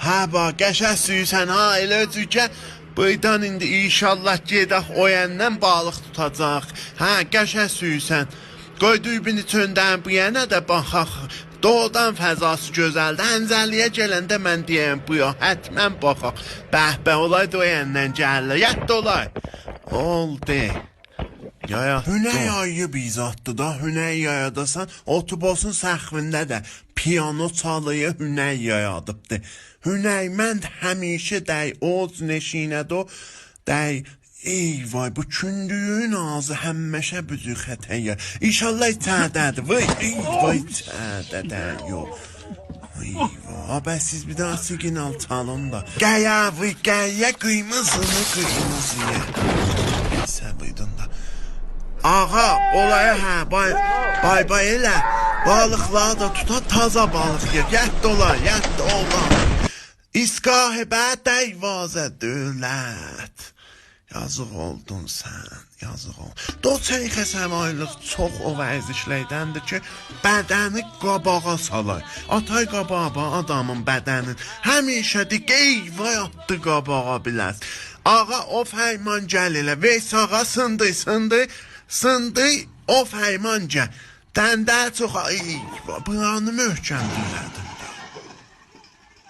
Hə, bax, qəşəng suyusən ha, elə cükə. Buydan indi inşallah gedək o yəndən balıq tutacaq. Hə, qəşəng suyusən. Qoy düybünü çöndən bu yana da baxaq. Doğudan fəzası gözəldir. Həncəliyə gələndə mən deyəm bu ya, hətmən baxaq. Bəh, olaydı o yəndən gəlirlər. Yətdə olay. Oldu. Yaya. Hünər yayı bizatdır da, hünər yayadasan, otobosun səxvində də piano çalıya hünər yayadıbdır. Hünərmənd həmişə dəy, oz neşinədə o, dəy, ey vay, bu kündüyün ağzı həmməşə büzü xətəyə. İnşallah içədədir, vay, ey vay, içədədir, yox. Ay vay, siz bir daha signal çalın da. Qəyə, vay, qəyə, qıymızını qıymızıya. Sən buydun da. Ağa, olaya hə, bay elə, balıqları da tuta, taza balıq yer, yət dolar, İsqahı bəd deyvazə dövlət. Yazıq oldun sən, yazıq oldun. Doçey xəsəmaylıq çox o vərzişləydəndir ki, bədəni qabağa salay. Atay qabağa adamın bədənin, həmişədir qeyvay atdı qabağa biləz. Ağa, o fəyman gəl elə, veys ağa sındı, o fəyman gəl. Dəndə çox, buranı möhkəm düzədir.